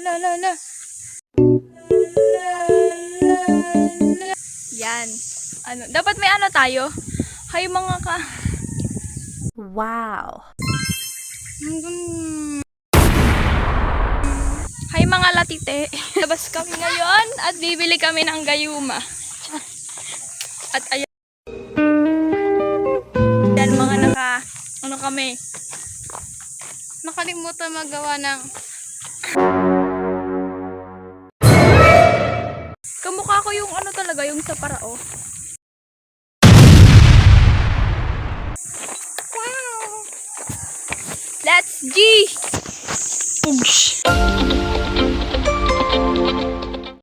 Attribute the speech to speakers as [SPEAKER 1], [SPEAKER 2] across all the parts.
[SPEAKER 1] Ala, ala, ala. Yan. Ano, dapat may ano tayo? Hay mga ka...
[SPEAKER 2] Wow.
[SPEAKER 1] Hay mga latite. Labas kami ngayon at bibili kami ng gayuma. At ayan. Yan mga ano kami. Nakalimutan magawa ng... Kamukha ko yung ano talaga, yung sa parao. Wow! Let's G! Push!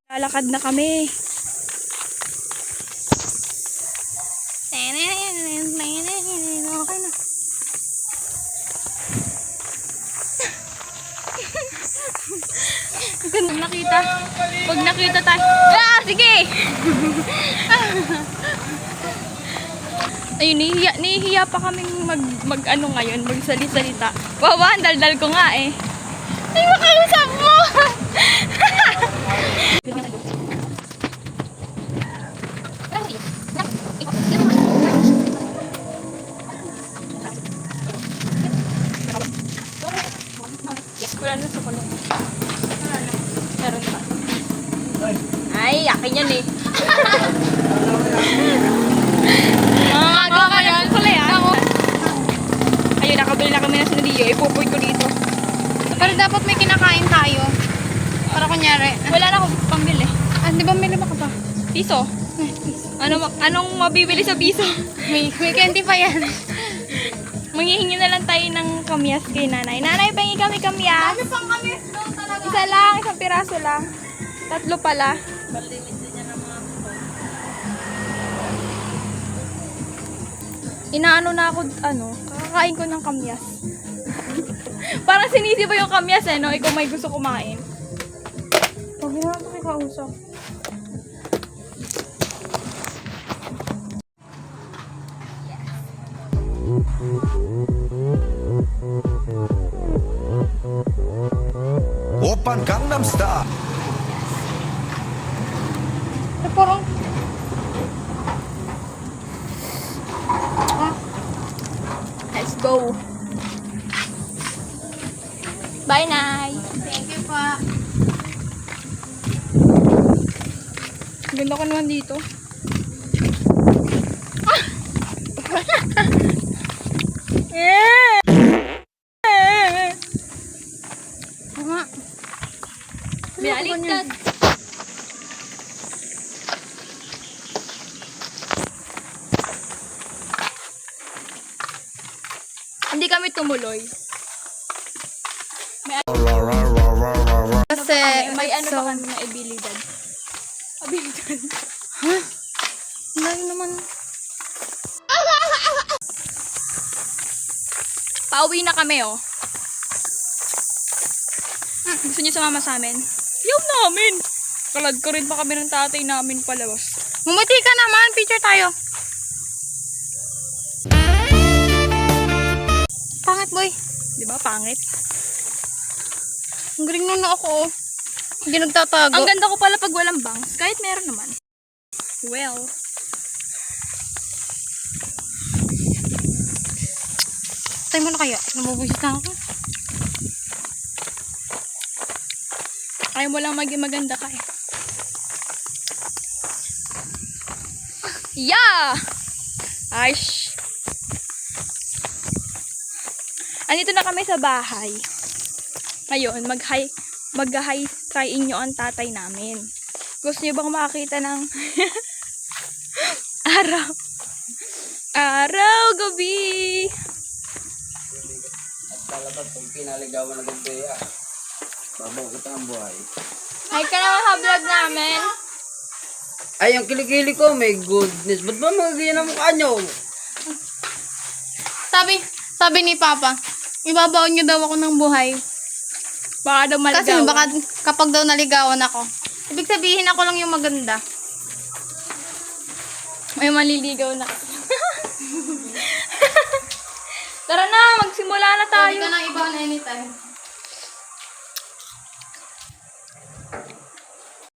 [SPEAKER 1] Lalakad na kami. Okay na. Pag nakita tayo. Ah, sige! Ayun, nihihiya pa kaming mag ano ngayon, magsalita. Wawa, ang daldal ko nga eh. Ay, makausap mo! Wala na sa kulong. Meron pa. Ay, akin yan eh. Magawa ka yan. Ayun, nakabili na kami ng sinadillo. Ipupoy ko dito.
[SPEAKER 2] Pero dapat may kinakain tayo. Para kunyari.
[SPEAKER 1] Wala na akong pambili.
[SPEAKER 2] Ah, di ba may lima ka pa?
[SPEAKER 1] Piso. Anong mabibili sa piso?
[SPEAKER 2] May candy pa yan.
[SPEAKER 1] Manghihingi na lang tayo ng kamyas kay nanay. Nanay, pahingi kami kamyas.
[SPEAKER 2] Ano pang kami doon talaga?
[SPEAKER 1] Isa lang, isang piraso lang. 3 pala. Inaano na ako, kakakain ko ng kamyas. Parang sinisi ba yung kamyas eh, no? Ikaw may gusto kumain. Huwag na naman pakikausap.
[SPEAKER 3] Oppan Gangnam Style.
[SPEAKER 1] Parang... Let's go. Bye, Nay.
[SPEAKER 2] Thank you pa.
[SPEAKER 1] Ganda ko naman dito. Binaliktad. Hindi kami tumuloy.
[SPEAKER 2] Kasi,
[SPEAKER 1] May ano ba kami na abilidad? Abilidad?
[SPEAKER 2] Huh? Layo naman.
[SPEAKER 1] Pauwi na kami, oh. Gusto niyo sumama sa amin? Yaw namin! Kalad ko rin pa kami ng tatay namin palabas.
[SPEAKER 2] Mumuti ka naman. Picture tayo. Pangit, boy.
[SPEAKER 1] Di ba, pangit?
[SPEAKER 2] Ang galing nun na ako. Hindi nagtatago.
[SPEAKER 1] Ang ganda ko pala pag walang bangs. Kahit meron naman. Well.
[SPEAKER 2] Tayo mo na kaya. Nabubusit na ako.
[SPEAKER 1] Ayaw mo lang maging maganda ka eh. Yeah! Aish! Andito na kami sa bahay. Ngayon, mag-hi sa inyo ang tatay namin. Gusto niyo bang makakita ng araw? Araw, gabi!
[SPEAKER 4] At talagang kung pinaligawan ng gabi, babaw kita ng buhay.
[SPEAKER 1] Hi ka naman sa vlog namin.
[SPEAKER 4] Ay, yung kilikili ko, may goodness. Ba't ba magaganyan ang mukha nyo?
[SPEAKER 2] Sabi ni Papa, ibabaon niyo daw ako ng buhay.
[SPEAKER 1] Baka daw maligawan.
[SPEAKER 2] Kasi baka kapag daw naligawan ako, ibig sabihin ako lang yung maganda.
[SPEAKER 1] May maliligaw na. Tara na, magsimula na tayo.
[SPEAKER 2] Pwede ka nang ibaon anytime.